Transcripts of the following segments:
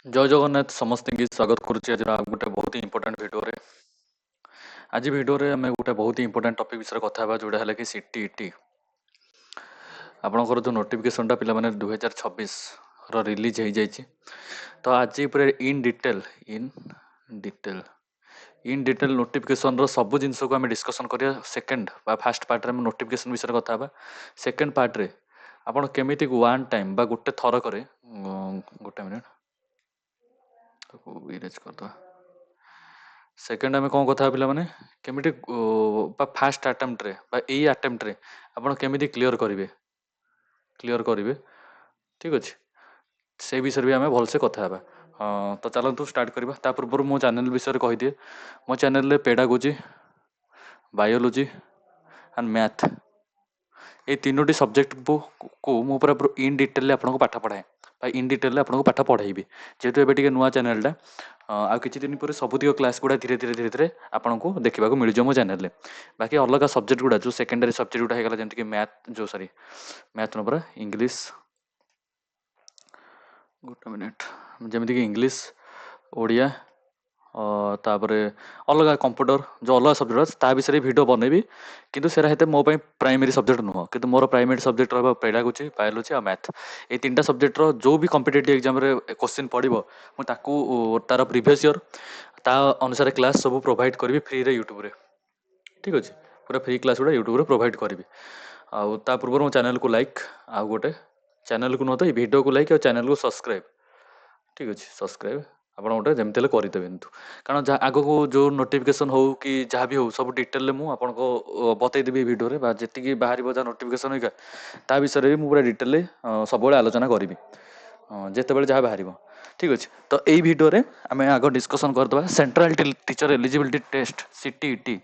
ଜୟ ଜଗନ୍ନାଥ ସମସ୍ତଙ୍କୁ ସ୍ୱାଗତ କରୁଛି ଆଜି ଆଉ ଗୋଟେ ବହୁତ ଇମ୍ପୋର୍ଟାଣ୍ଟ ଭିଡ଼ିଓରେ। ଆଜି ଭିଡ଼ିଓରେ ଆମେ ଗୋଟେ ବହୁତ ଇମ୍ପୋର୍ଟାଣ୍ଟ ଟପିକ୍ ବିଷୟରେ କଥା ହେବା, ଯୋଉଟା ହେଲା କି ସିଟିଇଟି। ଆପଣଙ୍କର ଯେଉଁ ନୋଟିଫିକେସନଟା ପିଲାମାନେ 2026ର ରିଲିଜ୍ ହେଇଯାଇଛି। ତ ଆଜି ପୁରା ଇନ୍ ଡିଟେଲ୍ ନୋଟିଫିକେସନର ସବୁ ଜିନିଷକୁ ଆମେ ଡିସ୍କସନ୍ କରିବା। ସେକେଣ୍ଡ ବା ଫାଷ୍ଟ ପାର୍ଟରେ ଆମେ ନୋଟିଫିକେସନ ବିଷୟରେ କଥା ହେବା। ସେକେଣ୍ଡ ପାର୍ଟରେ ଆପଣ କେମିତି ୱାନ୍ ଟାଇମ୍ ବା ଗୋଟେ ଥରକରେ ଗୋଟେ ମିନିଟ୍ ଇରେଜ୍ କରିଦେବା। ସେକେଣ୍ଡ ଆମେ କ'ଣ କଥା ହେବା ପିଲାମାନେ, କେମିତି ବା ଫାଷ୍ଟ ଆଟେମ୍ପ୍ଟରେ ବା ଏଇ ଆଟେମ୍ପ୍ଟରେ ଆପଣ କେମିତି କ୍ଲିୟର କରିବେ। ଠିକ୍ ଅଛି, ସେଇ ବିଷୟରେ ବି ଆମେ ଭଲସେ କଥା ହେବା। ତ ଚାଲନ୍ତୁ ଷ୍ଟାର୍ଟ କରିବା। ତା ପୂର୍ବରୁ ମୋ ଚ୍ୟାନେଲ୍ ବିଷୟରେ କହିଦିଏ। ମୋ ଚ୍ୟାନେଲରେ ପେଡାଗୋଜି, ବାୟୋଲୋଜି ଆଣ୍ଡ ମ୍ୟାଥ୍ ଏଇ ତିନୋଟି ସବଜେକ୍ଟକୁ ମୁଁ ପୁରା ଇନ୍ ଡିଟେଲରେ ଆପଣଙ୍କୁ ପାଠ ପଢ଼ାଏ ବା ଇନ୍ ଡିଟେଲରେ ଆପଣଙ୍କୁ ପାଠ ପଢ଼ାଇବି। ଯେହେତୁ ଏବେ ଟିକେ ନୂଆ ଚ୍ୟାନେଲଟା, ଆଉ କିଛି ଦିନ ପରେ ସବୁତିକ କ୍ଲାସ୍ ଗୁଡ଼ା ଧୀରେ ଧୀରେ ଆପଣଙ୍କୁ ଦେଖିବାକୁ ମିଳିଯିବ ମୋ ଚ୍ୟାନେଲରେ। ବାକି ଅଲଗା ସବଜେକ୍ଟ ଗୁଡ଼ା ଯେଉଁ ସେକେଣ୍ଡାରୀ ସବଜେକ୍ଟ ଗୁଡ଼ା ହେଇଗଲା, ଯେମିତିକି ମ୍ୟାଥ୍ ନୁହଁ ପରା, ଇଂଲିଶ, ଗୋଟେ ମିନିଟ୍, ଯେମିତିକି ଇଂଲିଶ, ଓଡ଼ିଆ, ତାପରେ ଅଲଗା କମ୍ପ୍ୟୁଟର, ଯେଉଁ ଅଲଗା ସବଜେକ୍ଟ ଅଛି ତା ବିଷୟରେ ଭିଡ଼ିଓ ବନେଇବି। କିନ୍ତୁ ସେଇଟା ହେତେ ମୋ ପାଇଁ ପ୍ରାଇମେରୀ ସବଜେକ୍ଟ ନୁହଁ। କିନ୍ତୁ ମୋର ପ୍ରାଇମେରୀ ସବଜେକ୍ଟ ରହିବ ପେଡାଗୋଜି, ବାୟୋଲୋଜି ଆଉ ମ୍ୟାଥ୍। ଏଇ ତିନିଟା ସବଜେକ୍ଟର ଯେଉଁ ବି କମ୍ପିଟେଟିଭ୍ ଏକ୍ଜାମରେ କୋଶ୍ଚିନ୍ ପଡ଼ିବ, ମୁଁ ତାକୁ ତାର ପ୍ରିଭିୟସ୍ ଇୟର୍ ତା ଅନୁସାରେ କ୍ଲାସ୍ ସବୁ ପ୍ରୋଭାଇଡ଼ କରିବି ଫ୍ରିରେ ୟୁଟ୍ୟୁବରେ। ଠିକ୍ ଅଛି, ପୁରା ଫ୍ରି କ୍ଲାସ୍ ଗୁଡ଼ା ୟୁଟ୍ୟୁବରେ ପ୍ରୋଭାଇଡ଼ କରିବି। ଆଉ ତା ପୂର୍ବରୁ ମୋ ଚ୍ୟାନେଲକୁ ଲାଇକ୍, ଆଉ ଗୋଟେ ଚ୍ୟାନେଲକୁ ନୁହଁ ତ ଏଇ ଭିଡ଼ିଓକୁ ଲାଇକ୍ ଆଉ ଚ୍ୟାନେଲକୁ ସବସ୍କ୍ରାଇବ୍। ଠିକ୍ ଅଛି, ସବସ୍କ୍ରାଇବ୍ ଆପଣ ଗୋଟେ ଯେମିତି ହେଲେ କରିଦେବେ। କିନ୍ତୁ କାରଣ ଆଗକୁ ଯେଉଁ ନୋଟିଫିକେସନ୍ ହେଉ କି ଯାହା ବି ହେଉ, ସବୁ ଡିଟେଲରେ ମୁଁ ଆପଣଙ୍କୁ ବତେଇଦେବି ଏଇ ଭିଡ଼ିଓରେ। ବା ଯେତିକି ବାହାରିବ ଯାହା ନୋଟିଫିକେସନ୍ ହେଇକା, ତା ବିଷୟରେ ବି ମୁଁ ପୁରା ଡିଟେଲରେ ସବୁବେଳେ ଆଲୋଚନା କରିବି, ଯେତେବେଳେ ଯାହା ବାହାରିବ। ଠିକ୍ ଅଛି, ତ ଏଇ ଭିଡ଼ିଓରେ ଆମେ ଆଗ ଡିସ୍କସନ୍ କରିଦେବା central teacher eligibility test CTET.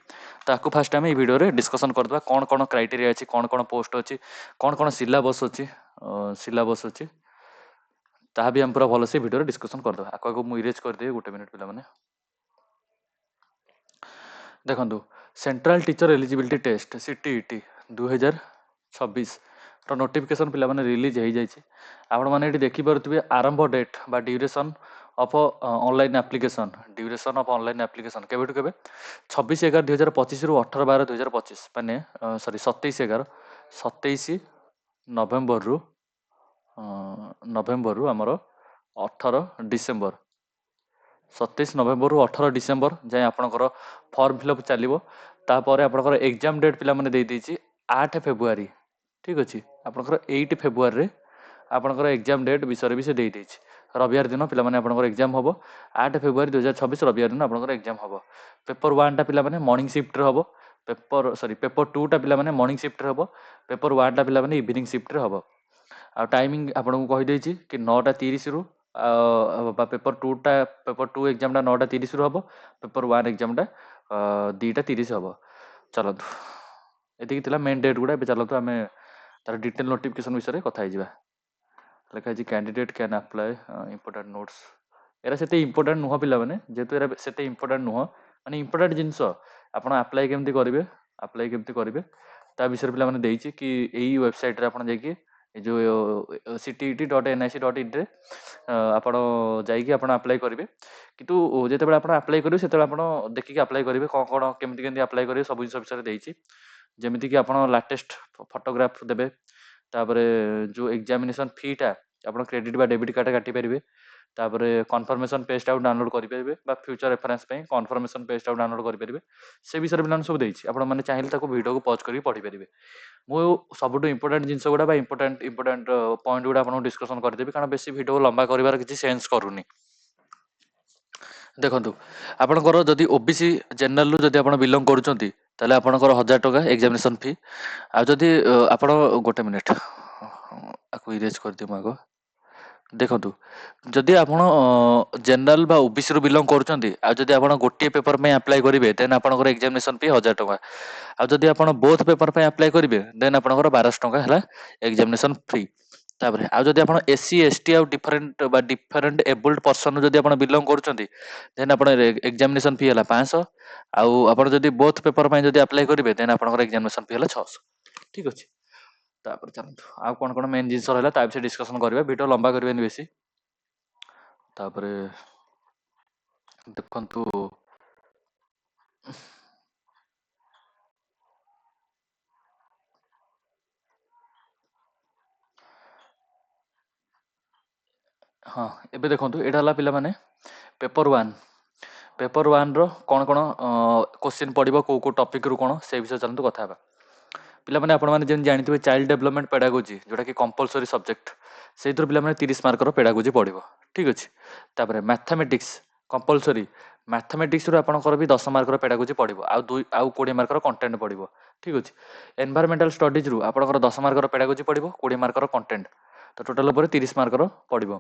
ତାକୁ ଫାଷ୍ଟ ଆମେ ଏଇ ଭିଡ଼ିଓରେ ଡିସ୍କସନ୍ କରିଦେବା। କ'ଣ କ'ଣ କ୍ରାଇଟେରିଆ ଅଛି, କ'ଣ କ'ଣ ପୋଷ୍ଟ ଅଛି, କ'ଣ ସିଲାବସ୍ ଅଛି, ତାହା ବି ଆମେ ପୁରା ଭଲସେ ଭିଡ଼ିଓରେ ଡିସ୍କସନ୍ କରିଦେବା। ଆଗକୁ ମୁଁ ଇରେଜ୍ କରିଦେବି, ଗୋଟେ ମିନିଟ୍ ପିଲାମାନେ। ଦେଖନ୍ତୁ, central teacher eligibility test CTET 2026ର ନୋଟିଫିକେସନ୍ ପିଲାମାନେ ରିଲିଜ୍ ହେଇଯାଇଛି। ଆପଣମାନେ ଏଠି ଦେଖିପାରୁଥିବେ ଆରମ୍ଭ ଡେଟ୍ ବା ଡ୍ୟୁରେସନ୍ ଅଫ୍ ଅନଲାଇନ୍ ଆପ୍ଲିକେସନ୍। କେବେଠୁ କେବେ? 26/11/2025ରୁ 18/12/2025, ମାନେ 27 ନଭେମ୍ବରରୁ ଆମର 18 ନଭେମ୍ବରରୁ 18 ଯାଏଁ ଆପଣଙ୍କର ଫର୍ମ ଫିଲ୍ଅପ୍ ଚାଲିବ। ତାପରେ ଆପଣଙ୍କର ଏକ୍ଜାମ ଡେଟ୍ ପିଲାମାନେ ଦେଇଦେଇଛି 8 ଫେବୃଆରୀ। ଠିକ୍ ଅଛି, ଆପଣଙ୍କର 8 ଫେବୃଆରୀରେ ଆପଣଙ୍କର ଏକ୍ଜାମ ଡେଟ୍ ବିଷୟରେ ବି ସେ ଦେଇଦେଇଛି। ରବିବାର ଦିନ ପିଲାମାନେ ଆପଣଙ୍କର ଏକ୍ଜାମ ହେବ। 8 ଫେବୃଆରୀ 2026 ରବିବାର ଦିନ ଆପଣଙ୍କର ଏକ୍ଜାମ ହେବ। ପେପର 1ଟା ପିଲାମାନେ ମର୍ଣ୍ଣିଂ ସିଫ୍ଟରେ ହେବ। ପେପର 2ଟା ପିଲାମାନେ ମର୍ଣ୍ଣିଂ ସିଫ୍ଟରେ ହେବ। ପେପର 1ଟା ପିଲାମାନେ ଇଭିନିଂ ସିଫ୍ଟରେ ହେବ। ଆଉ ଟାଇମିଂ ଆପଣଙ୍କୁ କହିଦେଇଛି କି 9:30ରୁ ବା ପେପର 2 ଏକ୍ଜାମଟା 9:30ରୁ ହେବ। ପେପର 1 ଏକ୍ଜାମଟା 2:30 ହେବ। ଚାଲନ୍ତୁ, ଏତିକି ଥିଲା ମେନ୍ ଡେଟ୍ ଗୁଡ଼ା। ଏବେ ଚାଲନ୍ତୁ ଆମେ ତାର ଡିଟେଲ୍ ନୋଟିଫିକେସନ୍ ବିଷୟରେ କଥା ହେଇଯିବା। ଲେଖା ହେଇଛି candidate can apply important notes. ଏରା ସେତେ ଇମ୍ପୋର୍ଟାଣ୍ଟ ନୁହଁ ପିଲାମାନେ, ଯେହେତୁ ଏରା ସେତେ ଇମ୍ପୋର୍ଟାଣ୍ଟ ନୁହଁ, ମାନେ ଇମ୍ପୋର୍ଟାଣ୍ଟ ଜିନିଷ ଆପଣ ଆପ୍ଲାଏ କେମିତି କରିବେ ତା ବିଷୟରେ ପିଲାମାନେ ଦେଇଛି କି ଏଇ ୱେବସାଇଟ୍ରେ ଆପଣ ଯାଇକି ଏ ଯେଉଁ CTET.nic.inରେ ଆପଣ ଯାଇକି ଆପଣ ଆପ୍ଲାଏ କରିବେ। କିନ୍ତୁ ଯେତେବେଳେ ଆପଣ ଆପ୍ଲାଏ କରିବେ, ସେତେବେଳେ ଆପଣ ଦେଖିକି ଆପ୍ଲାଏ କରିବେ କ'ଣ କେମିତି ଆପ୍ଲାଏ କରିବେ, ସବୁ ଜିନିଷ ବିଷୟରେ ଦେଇଛି। ଯେମିତିକି ଆପଣ ଲାଟେଷ୍ଟ ଫଟୋଗ୍ରାଫ ଦେବେ। ତାପରେ ଯେଉଁ ଏକ୍ଜାମିନେସନ୍ ଫିଟା ଆପଣ କ୍ରେଡ଼ିଟ୍ ବା ଡେବିଟ୍ କାର୍ଡ଼ରେ କାଟିପାରିବେ। ତାପରେ କନଫର୍ମେସନ୍ ପେଜ୍ ଆଉ ଡାଉନଲୋଡ଼ କରିପାରିବେ, ବା ଫ୍ୟୁଚର ରେଫରେନ୍ସ ପାଇଁ କନଫର୍ମେସନ୍ ପେଜ୍ ଆଉ ଡାଉନଲୋଡ଼ କରିପାରିବେ। ସେ ବିଷୟରେ ପିଲାମାନେ ସବୁ ଦେଇଛି। ଆପଣମାନେ ଚାହିଁଲେ ତାକୁ ଭିଡ଼ିଓକୁ ପଜ୍ କରିକି ପଢ଼ିପାରିବେ। ମୁଁ ସବୁଠୁ ଇମ୍ପୋର୍ଟାଣ୍ଟ ଜିନିଷ ଗୁଡ଼ା ବା ଇମ୍ପୋର୍ଟାଣ୍ଟ ପଏଣ୍ଟ ଗୁଡ଼ା ଆପଣଙ୍କୁ ଡିସ୍କସନ୍ କରିଦେବି, କାରଣ ବେଶୀ ଭିଡ଼ିଓ ଲମ୍ବା କରିବାର କିଛି ସେନ୍ସ କରୁନି। ଦେଖନ୍ତୁ, ଆପଣଙ୍କର ଯଦି OBC ଜେନେରାଲରୁ ଯଦି ଆପଣ ବିଲଙ୍ଗ କରୁଛନ୍ତି, ତାହେଲେ ଆପଣଙ୍କର 1000 ଟଙ୍କା ଏକ୍ଜାମିନେସନ୍ ଫି। ଆଉ ଯଦି ଆପଣ ଗୋଟେ ମିନିଟ୍ ଆକୁ ଇରେଜ୍ କରିଦିଅ ମୁଁ ଆଗ। ଦେଖନ୍ତୁ, ଯଦି ଆପଣ ଜେନେରାଲ ବା OBCରୁ ବିଲଙ୍ଗ କରୁଛନ୍ତି, ଆଉ ଯଦି ଆପଣ ଗୋଟିଏ ପେପର ପାଇଁ ଆପ୍ଲାଏ କରିବେ, ଦେନ୍ ଆପଣଙ୍କର ଏକ୍ଜାମିନେସନ୍ ଫି 1000 ଟଙ୍କା। ଆଉ ଯଦି ଆପଣ ବୋଥ୍ ପେପର ପାଇଁ ଆପ୍ଲାଏ କରିବେ, ଦେନ୍ ଆପଣଙ୍କର 1200 ଟଙ୍କା ହେଲା ଏକ୍ଜାମିନେସନ୍ ଫ୍ରି। ତାପରେ ଆଉ ଯଦି ଆପଣ SC ST ଆଉ ଡିଫରେଣ୍ଟ ଏବୁଲ୍ଡ ପର୍ସନରୁ ଯଦି ଆପଣ ବିଲଙ୍ଗ କରୁଛନ୍ତି, ଦେନ୍ ଆପଣ ଏକ୍ଜାମିନେସନ୍ ଫି ହେଲା 500। ଆଉ ଆପଣ ଯଦି ବୋଥ୍ ପେପର ପାଇଁ ଯଦି ଆପ୍ଲାଏ କରିବେ, ଦେନ୍ ଆପଣଙ୍କର ଏକ୍ଜାମିନେସନ୍ ଫି ହେଲା 600। ଠିକ୍ ଅଛି, ତାପରେ ଚାଲନ୍ତୁ ଆଉ କ'ଣ ମେନ୍ ଜିନିଷ ରହିଲା ତା ବିଷୟରେ ଡିସ୍କସନ୍ କରିବା। ଭିଡ଼ିଓ ଲମ୍ବା କରିବେନି ବେଶୀ। ତାପରେ ଦେଖନ୍ତୁ ହଁ ଏବେ ଦେଖନ୍ତୁ ଏଇଟା ହେଲା ପିଲାମାନେ ପେପର ୱାନ୍ର କ'ଣ କ'ଣ କୋଶ୍ଚିନ୍ ପଡ଼ିବ କେଉଁ କେଉଁ ଟପିକ୍ରୁ କ'ଣ ସେ ବିଷୟରେ ଚାଲନ୍ତୁ କଥା ହେବା। ପିଲାମାନେ ଆପଣମାନେ ଯେମିତି ଜାଣିଥିବେ ଚାଇଲ୍ଡ ଡେଭଲପମେଣ୍ଟ ପେଡାଗୋଜି ଯେଉଁଟାକି କମ୍ପଲସରି ସବଜେକ୍ଟ ସେଇଥିରୁ ପିଲାମାନେ 30 ମାର୍କର ପେଡାଗୋଜି ପଡ଼ିବ ଠିକ୍ ଅଛି। ତାପରେ ମ୍ୟାଥମେଟିକ୍ସ କମ୍ପଲସରି ମ୍ୟାଥମେଟିକ୍ସରୁ ଆପଣଙ୍କର ବି 10 ମାର୍କର ପେଡାଗୋଜି ପଡ଼ିବ ଆଉ 20 ମାର୍କର କଣ୍ଟେଣ୍ଟ ପଡ଼ିବ ଠିକ୍ ଅଛି। ଏନଭାୟରମେଣ୍ଟାଲ ଷ୍ଟଡିଜ୍ରୁ ଆପଣଙ୍କର 10 ମାର୍କର ପେଡାଗୋଜି ପଡ଼ିବ 20 ମାର୍କର କଣ୍ଟେଣ୍ଟ ତ ଟୋଟାଲ ଉପରେ 30 ମାର୍କର ପଡ଼ିବ।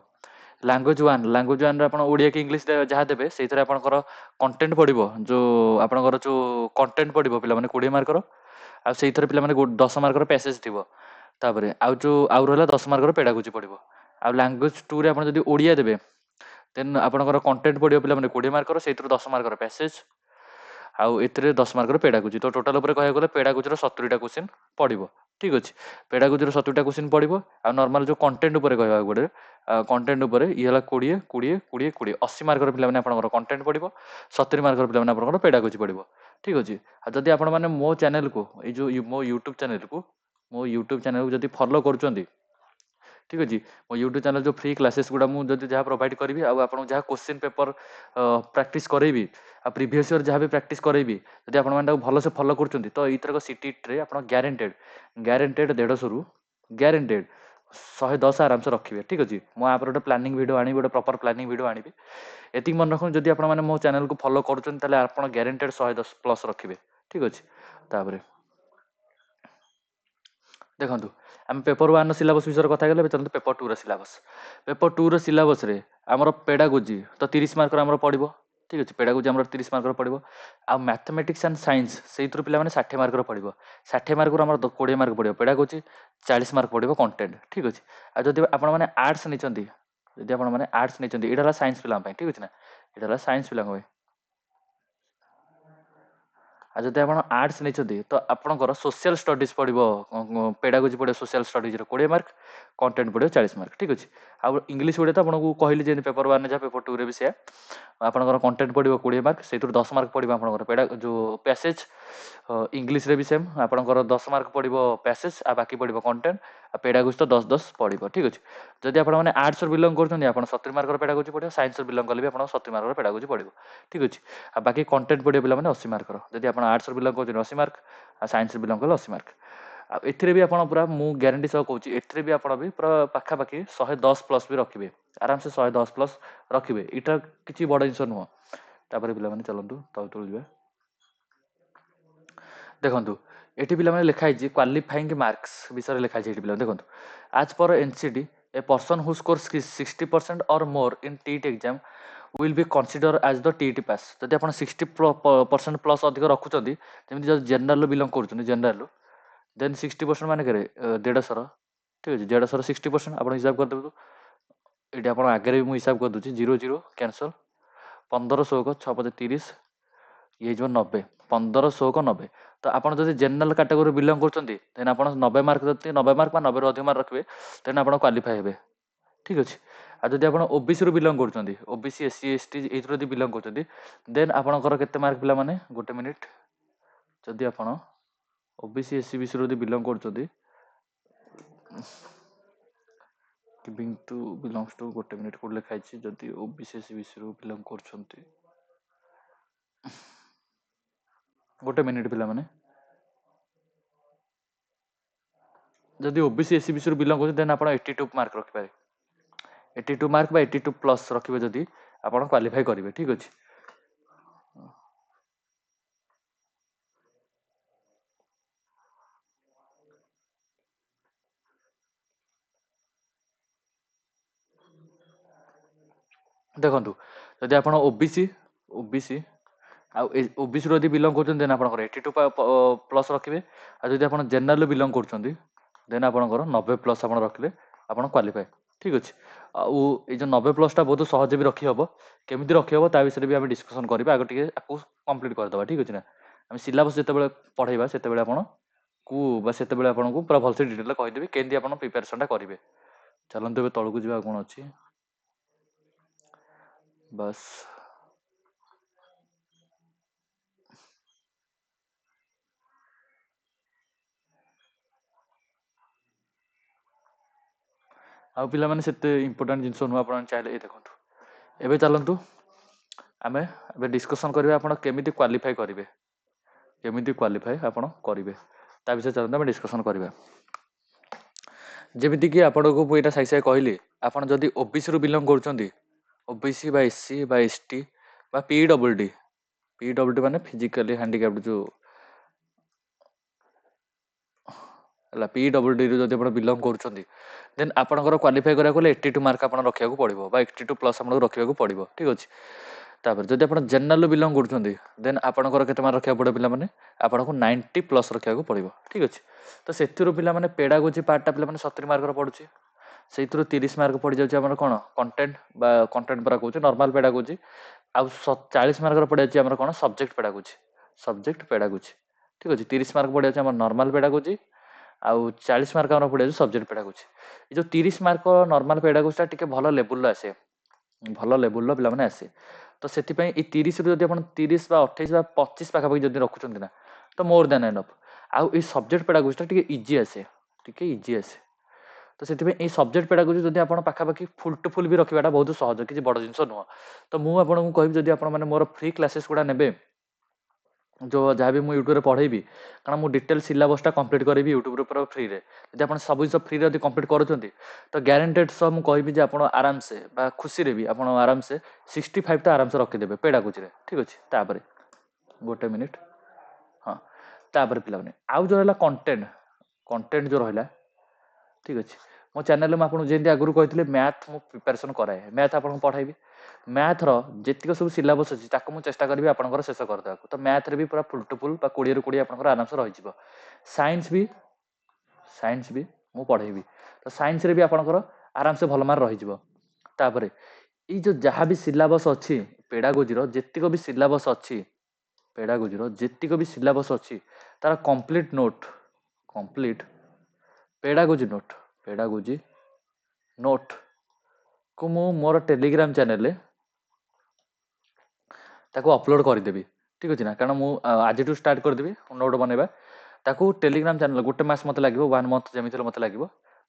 ଲାଙ୍ଗୁଏଜ ୱାନ୍ରେ ଆପଣ ଓଡ଼ିଆ କି ଇଂଲିଶ ଯାହା ଦେବେ ସେଇଥିରେ ଆପଣଙ୍କର କଣ୍ଟେଣ୍ଟ ପଡ଼ିବ ଯୋଉ କଣ୍ଟେଣ୍ଟ ପଡ଼ିବ ପିଲାମାନେ 20 ମାର୍କର ଆଉ ସେଇଥିରେ ପିଲାମାନେ 10 ମାର୍କର ପ୍ୟାସେଜ ଥିବ। ତାପରେ ଆଉ ରହିଲା 10 ମାର୍କର ପେଡାଗୋଜି ପଡ଼ିବ। ଆଉ ଲାଙ୍ଗୁଏଜ 2ରେ ଆପଣ ଯଦି ଓଡ଼ିଆ ଦେବେ ଦେନ୍ ଆପଣଙ୍କର କଣ୍ଟେଣ୍ଟ ପଡ଼ିବ ପିଲାମାନେ 20 ମାର୍କର ସେଇଥିରୁ 10 ମାର୍କର ପ୍ୟାସେଜ ଆଉ ଏଥିରେ 10 ମାର୍କର ପେଡାଗୋଜି ତ ଟୋଟାଲ ଉପରେ କହିବାକୁ ଗଲେ ପେଡାଗୋଜିର 70ଟା କୋଶ୍ଚିନ୍ ପଡ଼ିବ ଠିକ୍ ଅଛି। ପେଡାଗୋଜିର 70ଟା କୋଶ୍ଚିନ୍ ପଡ଼ିବ ଆଉ ନର୍ମାଲ ଯୋଉ କଣ୍ଟେଣ୍ଟ ଉପରେ କହିବାକୁ ଗଲେ କଣ୍ଟେଣ୍ଟ ଉପରେ ଇଏ ହେଲା 20 20 20 20 80 ମାର୍କର ପିଲାମାନେ ଆପଣଙ୍କର କଣ୍ଟେଣ୍ଟ ପଡ଼ିବ 70 ମାର୍କର ପିଲାମାନେ ଆପଣଙ୍କର ପେଡାଗୋଜି ପଡ଼ିବ ଠିକ୍ ଅଛି। ଆଉ ଯଦି ଆପଣମାନେ ମୋ ଚ୍ୟାନେଲକୁ ଏଇ ଯୋଉ ମୋ ୟୁଟ୍ୟୁବ ଚ୍ୟାନେଲକୁ ଯଦି ଫଲୋ କରୁଛନ୍ତି ଠିକ୍ ଅଛି। ମୋ ୟୁଟ୍ୟୁବ ଚ୍ୟାନେଲ ଯୋଉ ଫ୍ରି କ୍ଲାसेସ୍ ଗୁଡ଼ା ମୁଁ ଯଦି ଯାହା ପ୍ରୋଭାଇଡ଼ କରିବି ଆଉ ଆପଣଙ୍କୁ ଯାହା କୋଶ୍ଚିନ୍ ପେପର ପ୍ରାକ୍ଟିସ୍ କରେଇବି ଆଉ ପ୍ରିଭିୟସ୍ ଇୟର ଯାହା ବି ପ୍ରାକ୍ଟିସ୍ କରେଇବି ଯଦି ଆପଣମାନେ ତାକୁ ଭଲସେ ଫଲୋ କରୁଛନ୍ତି ତ ଏଇଥରକ ସିଟିରେ ଆପଣ ଗ୍ୟାରେଣ୍ଟେଡ଼ 150ରୁ ଗ୍ୟାରେଣ୍ଟେଡ଼ 110 ଆରାମସେ ରଖିବେ ଠିକ୍ ଅଛି। ମୁଁ ଆପରେ ଗୋଟେ ପ୍ଲାନିଂ ଭିଡ଼ିଓ ଆଣିବି ଗୋଟେ ପ୍ରପର ପ୍ଲାନିଂ ଭିଡ଼ିଓ ଆଣିବି। ଏତିକି ମନେ ରଖନ୍ତୁ ଯଦି ଆପଣମାନେ ମୋ ଚ୍ୟାନେଲକୁ ଫଲୋ କରୁଛନ୍ତି ତାହେଲେ ଆପଣ ଗ୍ୟାରେଣ୍ଟେଡ଼ 110 ପ୍ଲସ୍ ରଖିବେ ଠିକ୍ ଅଛି। ତାପରେ ଦେଖନ୍ତୁ ଆମେ ପେପର ୱାନ୍ର ସିଲାବସ୍ ବିଷୟରେ କଥା ହେଇଗଲେ ଏବେ ଚାଲନ୍ତୁ ପେପର ଟୁର ସିଲାବସ୍। ପେପର ଟୁର ସିଲାବସ୍ରେ ଆମର ପେଡାଗୋଜି ତ 30 ମାର୍କର ଆମର ପଡ଼ିବ ଠିକ୍ ଅଛି। ପେଡାଗୋଜି ଆମର 30 ମାର୍କର ପଡ଼ିବ ଆଉ ମ୍ୟାଥମେଟିକ୍ସ ଆଣ୍ଡ ସାଇନ୍ସ ସେଇଥିରୁ ପିଲାମାନେ 60 ମାର୍କର ପଡ଼ିବ। 60 ମାର୍କରୁ ଆମର 20 ମାର୍କ ପଡ଼ିବ ପେଡାଗୋଜି 40 ମାର୍କ ପଡ଼ିବ କଣ୍ଟେଣ୍ଟ ଠିକ୍ ଅଛି। ଆଉ ଯଦି ଆପଣମାନେ ଆର୍ଟ୍ସ ନେଇଛନ୍ତି ଏଇଟା ହେଲା ସାଇନ୍ସ ପିଲାଙ୍କ ପାଇଁ ଠିକ୍ ଅଛି ନା ଏଇଟା ହେଲା ସାଇନ୍ସ ପିଲାଙ୍କ ପାଇଁ। ଆଉ ଯଦି ଆପଣ ଆର୍ଟ୍ସ ନେଇଛନ୍ତି ତ ଆପଣଙ୍କର ସୋସିଆଲ ଷ୍ଟଡିଜ୍ ପଡ଼ିବ ପେଡାଗୋଜି ପଡ଼ିବ ସୋସିଆଲ ଷ୍ଟଡିଜ୍ର 20 ମାର୍କ କଣ୍ଟେଣ୍ଟ ପଡ଼ିବ 40 ମାର୍କ ଠିକ୍ ଅଛି। ଆଉ ଇଂଲିଶ ଓଡ଼ିଆ ତ ଆପଣଙ୍କୁ କହିଲି ଯେମିତି ପେପର ୱାନ୍ରେ ଯାହା ପେପର ଟୁରେ ବି ସେୟା ଆପଣଙ୍କର କଣ୍ଟେଣ୍ଟ ପଡ଼ିବ 20 ମାର୍କ ସେଇଥିରୁ 10 ମାର୍କ ପଡ଼ିବ ଆପଣଙ୍କର ଯୋଉ ପ୍ୟାସେଜ। ଇଂଲିଶରେ ବି ସେମ୍ ଆପଣଙ୍କର 10 ମାର୍କ ପଡ଼ିବ ପ୍ୟାସେଜ ଆଉ ବାକି ପଡ଼ିବ କଣ୍ଟେଣ୍ଟ ଆଉ ପେଡାଗୋଜି ତ 10 10 ପଡ଼ିବ ଠିକ୍ ଅଛି। ଯଦି ଆପଣମାନେ ଆର୍ଟ୍ସରୁ ବିଲଙ୍ଗ କରୁଛନ୍ତି ଆପଣ 70 ମାର୍କର ପେଡାଗୋଜି ପଡ଼ିବ ସାଇନ୍ସରୁ ବିଲଙ୍ଗ କଲେ ବି ଆପଣଙ୍କ 70 ମାର୍କର ପେଡାଗୋଜି ପଡ଼ିବ ଠିକ୍ ଅଛି। ଆଉ ବାକି କଣ୍ଟେଣ୍ଟ ପଡ଼ିବ ପିଲାମାନେ 80 ମାର୍କର ଯଦି ଆପଣ ଆର୍ଟ୍ସରୁ ବିଲଙ୍ଗ କରୁଛନ୍ତି 80 ମାର୍କ ଆଉ ସାଇନ୍ସରୁ ବିଲଙ୍ଗ କଲେ 80 ମାର୍କ। ଆଉ ଏଥିରେ ବି ଆପଣ ପୁରା ମୁଁ ଗ୍ୟାରେଣ୍ଟି ସହ କହୁଛି ଏଥିରେ ବି ଆପଣ ବି ପୁରା ପାଖାପାଖି 110 ପ୍ଲସ୍ ବି ରଖିବେ ଆରାମସେ 110 ପ୍ଲସ୍ ରଖିବେ ଏଇଟା କିଛି ବଡ଼ ଜିନିଷ ନୁହଁ। ତାପରେ ପିଲାମାନେ ଚାଲନ୍ତୁ ତଳକୁ ଯିବା। ଦେଖନ୍ତୁ ଏଠି ପିଲାମାନେ ଲେଖା ହେଇଛି କ୍ୱାଲିଫାଇଙ୍ଗ ମାର୍କସ ବିଷୟରେ ଲେଖା ହେଇଛି ଏଠି ପିଲାମାନେ ଦେଖନ୍ତୁ as per NCTE a person who score 60% or more in TET exam will be consider as the TET pass. ଯଦି ଆପଣ 60% ପ୍ଲସ୍ ଅଧିକ ରଖୁଛନ୍ତି ଯେମିତି ଯଦି ଜେନେରାଲରୁ ବିଲଙ୍ଗ କରୁଛନ୍ତି ଜେନେରାଲରୁ ଦେନ୍ 60% ମାନେ କେରେ 150 ଠିକ୍ ଅଛି 150 60% ଆପଣ ହିସାବ କରିଦେବୁ। ଏଠି ଆପଣ ଆଗରେ ବି ମୁଁ ହିସାବ କରିଦେଉଛି 0 0 କ୍ୟାନସଲ୍ 15 16 6 30 ଇଏ ହେଇଯିବ 90 15 16 90 ତ ଆପଣ ଯଦି ଜେନେରାଲ କାଟାଗୋରୀ ବିଲଙ୍ଗ କରୁଛନ୍ତି ଦେନ୍ ଆପଣ 90 ମାର୍କ ଯଦି 90 ମାର୍କ ବା 90ରୁ ଅଧିକ ମାର୍କ ରଖିବେ ଦେନ୍ ଆପଣ କ୍ୱାଲିଫାଏ ହେବେ ଠିକ୍ ଅଛି। ଆଉ ଯଦି ଆପଣ ଓବିସିରୁ ବିଲଙ୍ଗ କରୁଛନ୍ତି OBC S C S T ଏଇଥିରୁ ଯଦି ବିଲଙ୍ଗ କରୁଛନ୍ତି ଦେନ୍ ଆପଣଙ୍କର କେତେ ମାର୍କ ପିଲାମାନେ ଗୋଟେ ମିନିଟ୍ ଯଦି ଆପଣ ଓବିସି ଏସ୍ ସି ବିସିରୁ ଯଦି ବିଲଙ୍ଗ କରୁଛନ୍ତି ଗିଭିଂ ଟୁ ବିଲଙ୍ଗସ୍ ଟୁ ଗୋଟେ ମିନିଟ୍ କୋଉଠି ଲେଖା ହେଇଛି ଯଦି ଓବିସି ଏସ୍ ସି ବିସିରୁ ବିଲଙ୍ଗ କରୁଛନ୍ତି ଗୋଟେ ମିନିଟ୍ ପିଲାମାନେ ଯଦି ଓବିସି ଏସ୍ ସି ବିସିରୁ ବିଲଙ୍ଗ କରୁଛନ୍ତି ଦେନ୍ ଆପଣ 82 ମାର୍କ ରଖିପାରିବେ 82 ମାର୍କ ବା 82 ପ୍ଲସ୍ ରଖିବେ ଯଦି ଆପଣ କ୍ୱାଲିଫାଇ କରିବେ ଠିକ୍ ଅଛି। ଦେଖନ୍ତୁ ଯଦି ଆପଣ ଓବିସି ଆଉ ଓବିସିରୁ ଯଦି ବିଲଙ୍ଗ କରୁଛନ୍ତି ଦେନ୍ ଆପଣଙ୍କର 82 ପ୍ଲସ୍ ରଖିବେ। ଆଉ ଯଦି ଆପଣ ଜେନେରାଲରୁ ବିଲଙ୍ଗ କରୁଛନ୍ତି ଦେନ୍ ଆପଣଙ୍କର 90 ପ୍ଲସ୍ ଆପଣ ରଖିଲେ ଆପଣ କ୍ୱାଲିଫାଏ ଠିକ୍ ଅଛି। ଆଉ ଏଇ ଯେଉଁ 90 ପ୍ଲସ୍ଟା ବହୁତ ସହଜ ବି ରଖିହେବ କେମିତି ରଖିହେବ ତା ବିଷୟରେ ବି ଆମେ ଡିସ୍କସନ୍ କରିବା ଆଗ ଟିକେ ଆକୁ କମ୍ପ୍ଲିଟ୍ କରିଦେବା ଠିକ୍ ଅଛି ନା। ଆମେ ସିଲାବସ୍ ଯେତେବେଳେ ପଢ଼େଇବା ସେତେବେଳେ ସେତେବେଳେ ଆପଣଙ୍କୁ ପୁରା ଭଲସେ ଡିଟେଲରେ କହିଦେବି କେମିତି ଆପଣ ପ୍ରିପାରେସନ୍ଟା କରିବେ। ଚାଲନ୍ତୁ ଏବେ ତଳକୁ ଯିବା ଆଉ କ'ଣ ଅଛି। ବାସ୍। ଆଉ ପିଲାମାନେ ସେତେ ଇମ୍ପୋର୍ଟାଣ୍ଟ ଜିନିଷ ନୁହଁ, ଆପଣ ଚାହିଁଲେ ଏଇ ଦେଖନ୍ତୁ। ଏବେ ଚାଲନ୍ତୁ ଆମେ ଏବେ ଡିସ୍କସନ୍ କରିବା ଆପଣ କେମିତି କ୍ୱାଲିଫାଇ କରିବେ, କେମିତି କ୍ୱାଲିଫାଇ ଆପଣ କରିବେ ତା ବିଷୟରେ ଚାଲନ୍ତୁ ଆମେ ଡିସ୍କସନ୍ କରିବା। ଯେମିତିକି ଆପଣଙ୍କୁ ମୁଁ ଏଇଟା ସାଙ୍ଗେ ସାଙ୍ଗେ କହିଲି, ଆପଣ ଯଦି ଓବିସିରୁ ବିଲଙ୍ଗ କରୁଛନ୍ତି, ଓବିସି ବା ଏସସି ବା ଏସଟି ବା ପିଡବ୍ଲ୍ୟୁଡି, ପିଡବ୍ଲ୍ୟୁଡି ମାନେ ଫିଜିକାଲି ହ୍ୟାଣ୍ଡିକ୍ୟାପ୍ଟ ଯେଉଁ ହେଲା, ପିଡବ୍ଲ୍ୟୁଡିରୁ ଯଦି ଆପଣ ବିଲଙ୍ଗ କରୁଛନ୍ତି ଦେନ୍ ଆପଣଙ୍କର କ୍ୱାଲିଫାଇ କରିବାକୁ ହେଲେ 82 ମାର୍କ ଆପଣ ରଖିବାକୁ ପଡ଼ିବ ବା 82 ପ୍ଲସ୍ ଆପଣଙ୍କୁ ରଖିବାକୁ ପଡ଼ିବ, ଠିକ୍ ଅଛି। ତାପରେ ଯଦି ଆପଣ ଜେନେରାଲରୁ ବିଲଙ୍ଗ କରୁଛନ୍ତି ଦେନ୍ ଆପଣଙ୍କର କେତେ ମାର୍କ ରଖିବାକୁ ପଡ଼ିବ ପିଲାମାନେ, ଆପଣଙ୍କୁ 90 ପ୍ଲସ୍ ରଖିବାକୁ ପଡ଼ିବ, ଠିକ୍ ଅଛି। ତ ସେଥିରୁ ପିଲାମାନେ ପେଡାଗୋଜି ପାର୍ଟଟା ପିଲାମାନେ 70 ମାର୍କର ପଡ଼ୁଛି, ସେଇଥିରୁ 30 ମାର୍କ ପଡ଼ିଯାଉଛି ଆମର କ'ଣ କଣ୍ଟେଣ୍ଟ ବା କଣ୍ଟେଣ୍ଟ ପରା କହୁଛି ନର୍ମାଲ ପେଡାଗୋଜି, ଆଉ 40 ମାର୍କର ପଡ଼ିଯାଉଛି ଆମର କ'ଣ ସବଜେକ୍ଟ ପେଡାଗୋଜି, ସବଜେକ୍ଟ ପେଡାଗୋଜି, ଠିକ୍ ଅଛି। 30 ମାର୍କ ପଡ଼ିଯାଉଛି ଆମର ନର୍ମାଲ ପେଡାଗୋଜି, ଆଉ 40 ମାର୍କ ଆମର ପଡ଼ିଯାଉଛି ସବଜେକ୍ଟ ପେଡାଗୋଜି। ଏ ଯେଉଁ 30 ମାର୍କ ନର୍ମାଲ ପେଡାଗୋଜିଟା ଟିକେ ଭଲ ଲେବୁଲର ଆସେ, ଭଲ ଲେବୁଲର ପିଲାମାନେ ଆସେ। ତ ସେଥିପାଇଁ ଏଇ 30ରୁ ଯଦି ଆପଣ 30 ବା 28 ବା 25 ପାଖାପାଖି ଯଦି ରଖୁଛନ୍ତି ନା, ତ ମୋର୍ ଦ୍ୟାନ୍ ଏନଫ୍। ଆଉ ଏଇ ସବଜେକ୍ଟ ପେଡାଗୋଜିଟା ଟିକେ ଇଜି ଆସେ, ଟିକେ ଇଜି ଆସେ। ତ ସେଥିପାଇଁ ଏଇ ସବଜେକ୍ଟ ପେଡାଗୋଜି ଯଦି ଆପଣ ପାଖାପାଖି ଫୁଲ୍ ଟୁ ଫୁଲ୍ ବି ରଖିବାଟା ବହୁତ ସହଜ, କିଛି ବଡ଼ ଜିନିଷ ନୁହଁ। ତ ମୁଁ ଆପଣଙ୍କୁ କହିବି ଯଦି ଆପଣମାନେ ମୋର ଫ୍ରି କ୍ଲାସେସ୍ ଗୁଡ଼ା ନେବେ, ଯେଉଁ ଯାହା ବି ମୁଁ ୟୁଟ୍ୟୁବରେ ପଢ଼େଇବି, କାରଣ ମୁଁ ଡିଟେଲ୍ ସିଲାବସ୍ଟା କମ୍ପ୍ଲିଟ୍ କରିବି ୟୁଟ୍ୟୁବରେ ପୁରା ଫ୍ରିରେ। ଯଦି ଆପଣ ସବୁ ଜିନିଷ ଫ୍ରିରେ ଯଦି କମ୍ପ୍ଲିଟ୍ କରୁଛନ୍ତି ତ ଗ୍ୟାରେଣ୍ଟେଡ୍ ସହ ମୁଁ କହିବି ଯେ ଆପଣ ଆରାମସେ ବା ଖୁସିରେ ବି ଆପଣ ଆରାମସେ 65ଟା ଆରାମସେ ରଖିଦେବେ ପେଡାଗୋଜିରେ, ଠିକ୍ ଅଛି। ତାପରେ ଗୋଟେ ମିନିଟ୍, ହଁ, ତାପରେ ପିଲାମାନେ ଆଉ ଯେଉଁ ରହିଲା କଣ୍ଟେଣ୍ଟ, କଣ୍ଟେଣ୍ଟ ଯେଉଁ ରହିଲା, ଠିକ୍ ଅଛି। ମୋ ଚ୍ୟାନେଲରେ ମୁଁ ଆପଣଙ୍କୁ ଯେମିତି ଆଗରୁ କହିଥିଲି ମ୍ୟାଥ୍ ମୁଁ ପ୍ରିପାରେସନ୍ କରାଏ, ମ୍ୟାଥ୍ ଆପଣଙ୍କୁ ପଢ଼ାଇବି। ମ୍ୟାଥ୍ର ଯେତିକ ସବୁ ସିଲାବସ୍ ଅଛି ତାକୁ ମୁଁ ଚେଷ୍ଟା କରିବି ଆପଣଙ୍କର ଶେଷ କରିଦେବାକୁ। ତ ମ୍ୟାଥ୍ରେ ବି ପୁରା ଫୁଲ୍ ଟୁ ଫୁଲ୍ ବା 20ରୁ 20 ଆପଣଙ୍କର ଆରାମସେ ରହିଯିବ। ସାଇନ୍ସ ବି ମୁଁ ପଢ଼େଇବି, ତ ସାଇନ୍ସରେ ବି ଆପଣଙ୍କର ଆରାମସେ ଭଲ ମାର୍କ ରହିଯିବ। ତାପରେ ଏଇ ଯେଉଁ ଯାହା ବି ସିଲାବସ୍ ଅଛି ପେଡାଗୋଜିର, ଯେତିକ ବି ସିଲାବସ୍ ଅଛି ପେଡାଗୋଜିର ଯେତିକ ବି ସିଲାବସ୍ ଅଛି ତାର complete note, complete pedagogy note, pedagogy ନୋଟ୍କୁ ମୁଁ ମୋର ଟେଲିଗ୍ରାମ ଚ୍ୟାନେଲରେ ତାକୁ ଅପଲୋଡ଼ କରିଦେବି, ଠିକ୍ ଅଛି ନା। କାରଣ ମୁଁ ଆଜିଠୁ ଷ୍ଟାର୍ଟ କରିଦେବି ନୋଟ୍ ବନେଇବା, ତାକୁ ଟେଲିଗ୍ରାମ ଚ୍ୟାନେଲ ଗୋଟେ ମାସ ମୋତେ ଲାଗିବ, 1 ମନ୍ଥ ଯେମିତି ହେଲେ ମୋତେ ଲାଗିବ।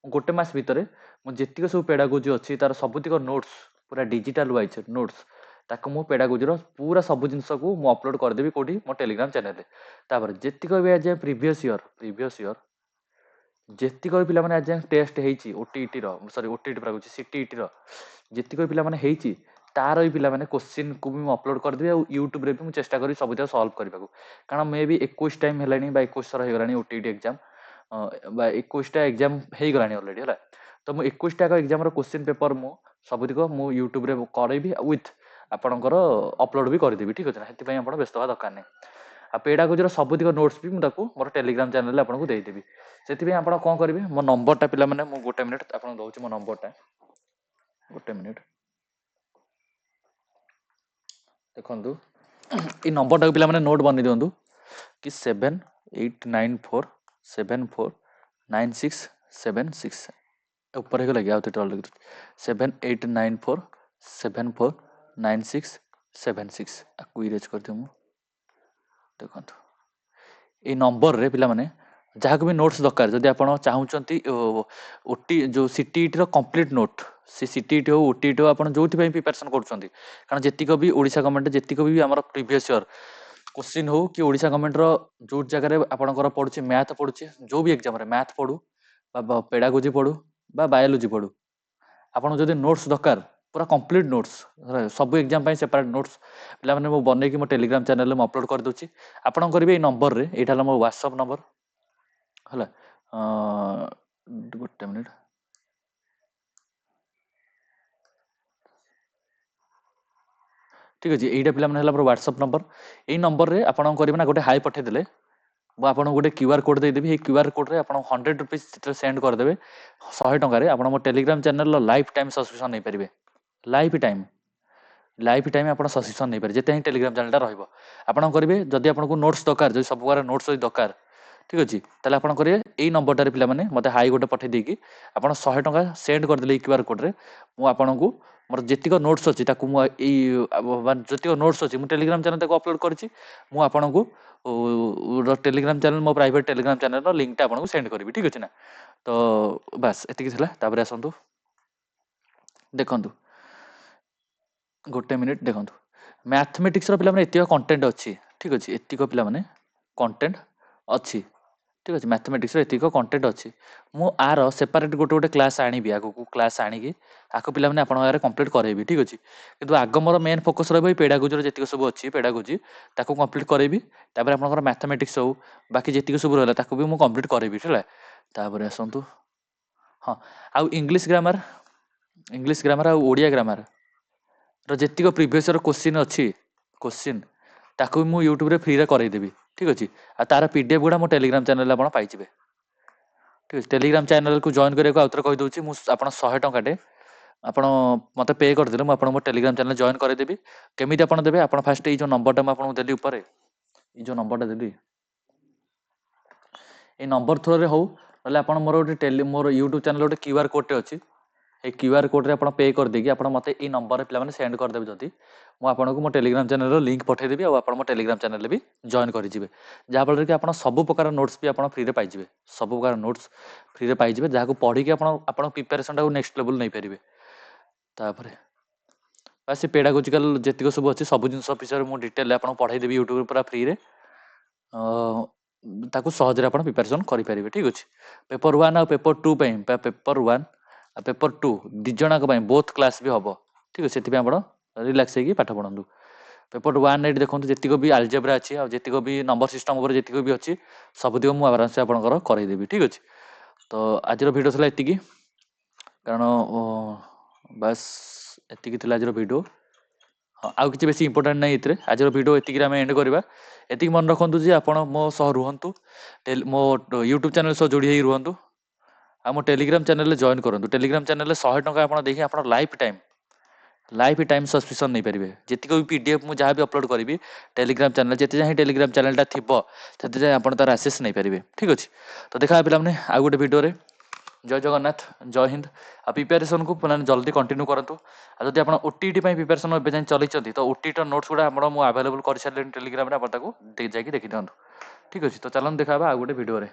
ମୁଁ ଗୋଟେ ମାସ ଭିତରେ ମୁଁ ଯେତିକ ସବୁ ପେଡାଗୋଜି ଅଛି ତାର ସବୁତିକ ନୋଟ୍ସ, ପୁରା ଡିଜିଟାଲ ୱାଇଜ୍ ନୋଟ୍ସ, ତାକୁ ମୁଁ ପେଡାଗୋଜିର ପୁରା ସବୁ ଜିନିଷକୁ ମୁଁ ଅପଲୋଡ଼ କରିଦେବି କେଉଁଠି, ମୋ ଟେଲିଗ୍ରାମ ଚ୍ୟାନେଲରେ। ତାପରେ ଯେତିକ ବି ଆଜି ପ୍ରିଭିୟସ୍ ଇୟର୍ ଯେତିକ ବି ପିଲାମାନେ ଆଜି ଯାଏଁ ଟେଷ୍ଟ ହେଇଛି ଓଟିଇଟିର, ସରି ଓଟିଇଟି ପୁରା କହୁଛି ସିଟିଇଟିର, ଯେତିକ ବି ପିଲାମାନେ ହେଇଛି ତାର ବି ପିଲାମାନେ କୋଶ୍ଚିନ୍କୁ ବି ମୁଁ ଅପଲୋଡ଼ କରିଦେବି, ଆଉ ୟୁଟ୍ୟୁବରେ ବି ମୁଁ ଚେଷ୍ଟା କରିବି ସବୁଯାକ ସଲ୍ଭ କରିବାକୁ। କାରଣ ମେ ବି 21 ଟାଇମ୍ ହେଲାଣି ବା 21 ଥର ହେଇଗଲାଣି ଓଟିଇଟି ଏକ୍ଜାମ୍, ବା 21ଟା ଏକ୍ଜାମ୍ ହେଇଗଲାଣି ଅଲରେଡ଼ି, ହେଲା। ତ ମୁଁ 21ଟା ଏକ୍ଜାମ୍ର କୋଶ୍ଚିନ୍ ପେପର୍ ମୁଁ ସବୁତିକ ମୁଁ ୟୁଟ୍ୟୁବରେ କରେଇବି ୱିଥ୍ ଆପଣଙ୍କର ଅପଲୋଡ଼ ବି କରିଦେବି, ଠିକ୍ ଅଛି ନା। ସେଥିପାଇଁ ଆପଣ ବ୍ୟସ୍ତ ହେବା ଦରକାର ନାହିଁ। ଆଉ ପେଡାଗୋଜିର ସବୁତିକ ନୋଟ୍ସ ବି ମୁଁ ତାକୁ ମୋର ଟେଲିଗ୍ରାମ ଚ୍ୟାନେଲରେ ଆପଣଙ୍କୁ ଦେଇଦେବି। ସେଥିପାଇଁ ଆପଣ କ'ଣ କରିବେ, ମୋ ନମ୍ବରଟା ପିଲାମାନେ ମୁଁ ଗୋଟେ ମିନିଟ୍ ଆପଣଙ୍କୁ ଦେଉଛି, ମୋ ନମ୍ବରଟା ଗୋଟେ ମିନିଟ୍ ଦେଖନ୍ତୁ। ଏଇ ନମ୍ବରଟାକୁ ପିଲାମାନେ ନୋଟ୍ ବନେଇ ଦିଅନ୍ତୁ କି 7894749676। ଉପରେ ହେଇଗଲା କି ଆଉ ଥରେ ତଳେ ଲେଖୁଛି 7894749676। ଆକୁ ଇରେଜ୍ କରିଦିଅ ମୁଁ। ଦେଖନ୍ତୁ ଏଇ ନମ୍ବରରେ ପିଲାମାନେ ଯାହାକୁ ବି ନୋଟ୍ସ ଦରକାର, ଯଦି ଆପଣ ଚାହୁଁଛନ୍ତି ଯେଉଁ ସିଟିଇଟିର କମ୍ପ୍ଲିଟ୍ ନୋଟ୍, ସେ ସିଟିଇଟି ହେଉ ଓଟିଇଟି ହେଉ ଆପଣ ଯେଉଁଥିପାଇଁ ପ୍ରିପାରେସନ୍ କରୁଛନ୍ତି, କାରଣ ଯେତିକ ବି ଓଡ଼ିଶା ଗଭର୍ଣ୍ଣମେଣ୍ଟ ଯେତିକ ବି ଆମର ପ୍ରିଭିୟସ୍ ଇୟର୍ କୋଶ୍ଚିନ୍ ହେଉ କି ଓଡ଼ିଶା ଗଭର୍ଣ୍ଣମେଣ୍ଟର ଯେଉଁ ଜାଗାରେ ଆପଣଙ୍କର ପଡ଼ୁଛି ମ୍ୟାଥ୍ ପଡ଼ୁଛି, ଯେଉଁ ବି ଏକ୍ଜାମ୍ରେ ମ୍ୟାଥ୍ ପଡ଼ୁ ବା ପେଡାଗୋଜି ପଡ଼ୁ ବା ବାୟୋଲୋଜି ପଡ଼ୁ, ଆପଣଙ୍କୁ ଯଦି ନୋଟ୍ସ ଦରକାର ପୁରା କମ୍ପ୍ଲିଟ୍ ନୋଟ୍ସ, ସବୁ ଏକ୍ଜାମ୍ ପାଇଁ ସେପାରେଟ୍ ନୋଟ୍ସ ପିଲାମାନେ ମୁଁ ବନେଇକି ମୋ ଟେଲିଗ୍ରାମ ଚ୍ୟାନେଲରେ ମୁଁ ଅପଲୋଡ଼ କରିଦେଉଛି। ଆପଣ କରିବେ ଏଇ ନମ୍ବରରେ, ଏଇଟା ହେଲା ମୋ ହ୍ୱାଟ୍ସଆପ୍ ନମ୍ବର, ହେଲା। ଗୋଟେ ମିନିଟ୍, ଠିକ୍ ଅଛି। ଏଇଟା ପିଲାମାନେ ହେଲା ମୋର ହ୍ୱାଟ୍ସଆପ୍ ନମ୍ବର। ଏଇ ନମ୍ବରରେ ଆପଣ କ'ଣ କରିବେ ନା ଗୋଟେ ହାଇ ପଠାଇଦେଲେ ମୁଁ ଆପଣଙ୍କୁ ଗୋଟେ QR କୋଡ଼୍ ଦେଇଦେବି। ଏଇ QR କୋଡ଼୍ରେ ଆପଣ 100 ରୁପିଜ୍ ସେଥିରେ ସେଣ୍ଡ କରିଦେବେ। 100 ଟଙ୍କାରେ ଆପଣ ମୋ ଟେଲିଗ୍ରାମ ଚ୍ୟାନେଲର ଲାଇଫ୍ ଟାଇମ୍ ସବସ୍କ୍ରିପସନ୍ ନେଇପାରିବେ। ଲାଇଫ୍ ଟାଇମ୍ ଆପଣ ସବସ୍କ୍ରିପସନ୍ ନେଇପାରିବେ ଯେତେ ହିଁ ଟେଲିଗ୍ରାମ ଚ୍ୟାନେଲଟା ରହିବ। ଆପଣ କରିବେ ଯଦି ଆପଣଙ୍କୁ ନୋଟ୍ସ ଦରକାର, ଯଦି ସବୁ ପ୍ରକାର ନୋଟ୍ସ ଯଦି ଦରକାର, ଠିକ୍ ଅଛି, ତାହେଲେ ଆପଣ କରିବେ ଏଇ ନମ୍ବରଟାରେ ପିଲାମାନେ ମୋତେ ହାଇ ଗୋଟେ ପଠାଇ ଦେଇକି ଆପଣ 100 ଟଙ୍କା ସେଣ୍ଡ କରିଦେଲେ ଏଇ QR କୋଡ଼୍ରେ, ମୁଁ ଆପଣଙ୍କୁ ମୋର ଯେତିକ ନୋଟ୍ସ ଅଛି ତାକୁ ମୁଁ ଏଇ ଯେତିକ ନୋଟ୍ସ ଅଛି ମୁଁ ଟେଲିଗ୍ରାମ ଚ୍ୟାନେଲ ତାକୁ ଅପଲୋଡ଼ କରିଛି। ମୁଁ ଆପଣଙ୍କୁ ଟେଲିଗ୍ରାମ ଚ୍ୟାନେଲ ମୋ ପ୍ରାଇଭେଟ ଟେଲିଗ୍ରାମ ଚ୍ୟାନେଲର ଲିଙ୍କଟା ଆପଣଙ୍କୁ ସେଣ୍ଡ କରିବି, ଠିକ୍ ଅଛି ନା। ତ ବାସ୍ ଏତିକି ଥିଲା। ତାପରେ ଆସନ୍ତୁ ଦେଖନ୍ତୁ, ଗୋଟେ ମିନିଟ୍ ଦେଖନ୍ତୁ, ମ୍ୟାଥମେଟିକ୍ସର ପିଲାମାନେ ଏତିକ କଣ୍ଟେଣ୍ଟ ଅଛି, ଠିକ୍ ଅଛି, ଏତିକ ପିଲାମାନେ କଣ୍ଟେଣ୍ଟ ଅଛି, ଠିକ୍ ଅଛି, ମ୍ୟାଥମେଟିକ୍ସର ଏତିକ କଣ୍ଟେଣ୍ଟ ଅଛି। ମୁଁ ଆର ସେପାରେଟ୍ ଗୋଟେ ଗୋଟେ କ୍ଲାସ୍ ଆଣିବି, ଆଗକୁ କ୍ଲାସ୍ ଆଣିକି ଆକୁ ପିଲାମାନେ ଆପଣଙ୍କ ଆଗରେ କମ୍ପ୍ଲିଟ୍ କରାଇବି, ଠିକ୍ ଅଛି। କିନ୍ତୁ ଆଗ ମୋର ମେନ୍ ଫୋକସ୍ ରହିବ ଏଇ ପେଡାଗୋଜିର ଯେତିକ ସବୁ ଅଛି ପେଡାଗୋଜି ତାକୁ କମ୍ପ୍ଲିଟ୍ କରାଇବି। ତାପରେ ଆପଣଙ୍କର ମ୍ୟାଥମେଟିକ୍ସ ହଉ ବାକି ଯେତିକି ସବୁ ରହିଲା ତାକୁ ବି ମୁଁ କମ୍ପ୍ଲିଟ୍ କରାଇବି, ହେଲା। ତାପରେ ଆସନ୍ତୁ, ହଁ, ଆଉ ଇଂଲିଶ ଗ୍ରାମାର ଆଉ ଓଡ଼ିଆ ଗ୍ରାମାର ଯେତିକ ପ୍ରିଭିୟସ୍ ଇୟର କୋଶ୍ଚିନ୍ ଅଛି, କୋଶ୍ଚିନ୍ ତାକୁ ବି ମୁଁ ୟୁଟ୍ୟୁବରେ ଫ୍ରିରେ କରାଇଦେବି, ଠିକ୍ ଅଛି। ଆଉ ତାର PDF ଗୁଡ଼ା ମୋ ଟେଲିଗ୍ରାମ ଚ୍ୟାନେଲରେ ଆପଣ ପାଇଯିବେ, ଠିକ୍ ଅଛି। ଟେଲିଗ୍ରାମ ଚ୍ୟାନେଲକୁ ଜଏନ୍ କରିବାକୁ ଆଉଥରେ କହିଦେଉଛି, ମୁଁ ଆପଣ 100 ଟଙ୍କାଟେ ଆପଣ ମୋତେ ପେ କରିଦେଲେ ମୁଁ ଆପଣଙ୍କୁ ମୋ ଟେଲିଗ୍ରାମ ଚ୍ୟାନେଲ ଜଏନ୍ କରାଇଦେବି। କେମିତି ଆପଣ ଦେବେ? ଆପଣ ଫାଷ୍ଟ ଏଇ ଯେଉଁ ନମ୍ବରଟା ମୁଁ ଆପଣଙ୍କୁ ଦେଲି ଉପରେ, ଏଇ ଯେଉଁ ନମ୍ବରଟା ଦେଲି, ଏଇ ନମ୍ବର ଥ୍ରୋରେ ହଉ, ନହେଲେ ଆପଣ ମୋର ମୋର ୟୁଟ୍ୟୁବ ଚ୍ୟାନେଲ ଗୋଟେ QR କୋଡ଼ଟେ ଅଛି, এই QR କୋଡ଼ରେ ଆପଣ ପେ କରିଦେଇକି ଆପଣ ମୋତେ ଏଇ ନମ୍ବରରେ ପିଲାମାନେ ସେଣ୍ଡ କରିଦେବେ। ଯଦି ମୁଁ ଆପଣଙ୍କୁ ମୋ ଟେଲିଗ୍ରାମ ଚ୍ୟାନେଲର ଲିଙ୍କ୍ ପଠାଇଦେବି, ଆଉ ଆପଣ ମୋ ଟେଲିଗ୍ରାମ ଚ୍ୟାନେଲରେ ବି ଜଏନ୍ କରିଯିବେ। ଯାହାଫଳରେ କି ଆପଣ ସବୁ ପ୍ରକାର ନୋଟ୍ସ ବି ଆପଣ ଫ୍ରିରେ ପାଇଯିବେ, ସବୁ ପ୍ରକାର ନୋଟ୍ସ ଫ୍ରିରେ ପାଇଯିବେ, ଯାହାକୁ ପଢ଼ିକି ଆପଣ ପ୍ରିପାରେସନଟାକୁ ନେକ୍ସଟ ଲେବୁଲ ନେଇପାରିବେ। ତାପରେ ସେ ପେଡାଗୋଜିକାଲ ଯେତିକ ସବୁ ଅଛି ସବୁ ଜିନିଷ ବିଷୟରେ ମୁଁ ଡିଟେଲରେ ଆପଣଙ୍କୁ ପଢ଼ାଇଦେବି ୟୁଟ୍ୟୁବରେ ପୁରା ଫ୍ରିରେ। ତାକୁ ସହଜରେ ଆପଣ ପ୍ରିପାରେସନ୍ କରିପାରିବେ, ଠିକ୍ ଅଛି। ପେପର 1 ଆଉ ପେପର 2 ପାଇଁ, ପେପର 1 ଆଉ ପେପର 2 ଦୁଇ ଜଣଙ୍କ ପାଇଁ ବୋଥ୍ କ୍ଲାସ୍ ବି ହେବ, ଠିକ୍ ଅଛି। ସେଥିପାଇଁ ଆପଣ ରିଲାକ୍ସ ହେଇକି ପାଠ ପଢ଼ନ୍ତୁ। ପେପର 1 ଏଇଠି ଦେଖନ୍ତୁ, ଯେତିକ ବି ଆଲଜେବ୍ରା ଅଛି ଆଉ ଯେତିକ ବି ନମ୍ବର ସିଷ୍ଟମ ଉପରେ ଯେତିକ ବି ଅଛି ସବୁତିକ ମୁଁ ଆରାମସେ ଆପଣଙ୍କର କରାଇଦେବି, ଠିକ୍ ଅଛି। ତ ଆଜିର ଭିଡ଼ିଓ ଥିଲା ଏତିକି, କାରଣ ବାସ୍ ଏତିକି ଥିଲା ଆଜିର ଭିଡ଼ିଓ। ହଁ, ଆଉ କିଛି ବେଶୀ ଇମ୍ପୋର୍ଟାଣ୍ଟ ନାହିଁ ଏଥିରେ। ଆଜିର ଭିଡ଼ିଓ ଏତିକିରେ ଆମେ ଏଣ୍ଡ କରିବା। ଏତିକି ମନେ ରଖନ୍ତୁ ଯେ ଆପଣ ମୋ ସହ ରୁହନ୍ତୁ, ମୋ ୟୁଟ୍ୟୁବ୍ ଚ୍ୟାନେଲ୍ ସହ ଯୋଡ଼ି ହେଇ ରୁହନ୍ତୁ, ଆଉ ମୋ ଟେଲିଗ୍ରାମ ଚ୍ୟାନେଲରେ ଜଏନ୍ କରନ୍ତୁ। ଟେଲିଗ୍ରାମ ଚ୍ୟାନେଲରେ 100 ଟଙ୍କା ଆପଣ ଦେଇକି ଆପଣ ଲାଇଫ୍ ଟାଇମ୍ ସବସ୍କ୍ରିପସନ୍ ନେଇପାରିବେ। ଯେତିକି ବି PDF ମୁଁ ଯାହା ବି ଅପଲୋଡ଼ କରିବି ଟେଲିଗ୍ରାମ ଚ୍ୟାନେଲ, ଯେତେ ଯାଏଁ ଟେଲିଗ୍ରାମ ଚ୍ୟାନେଲଟା ଥିବ ସେତେ ଯାଏଁ ଆପଣ ତାର ଆକ୍ସେସ୍ ନେଇପାରିବେ, ଠିକ୍ ଅଛି। ତ ଦେଖା ହେବା ପିଲାମାନେ ଆଉ ଗୋଟେ ଭିଡ଼ିଓରେ। ଜୟ ଜଗନ୍ନାଥ, ଜୟ ହିନ୍ଦ। ଆଉ ପ୍ରିପାରେସନକୁ ମାନେ ଜଲ୍ଦି କଣ୍ଟିନ୍ୟୁ କରନ୍ତୁ। ଆଉ ଯଦି ଆପଣ OTET ପାଇଁ ପ୍ରିପାରେସନ୍ ଏବେ ଯାଏଁ ଚଲେଇଛନ୍ତି ତ OTETର ନୋଟ୍ସ ଗୁଡ଼ା ମୁଁ ଆଭେଲେବୁଲ୍ କରିସାରିଲିଣି ଟେଲିଗ୍ରାମରେ, ଆପଣ ତାକୁ ଯାଇକି ଦେଖିଦିଅନ୍ତୁ, ଠିକ୍ ଅଛି। ତ ଚାଲନ୍ତୁ ଦେଖା ହେବା ଆଉ ଗୋଟେ ଭିଡ଼ିଓରେ।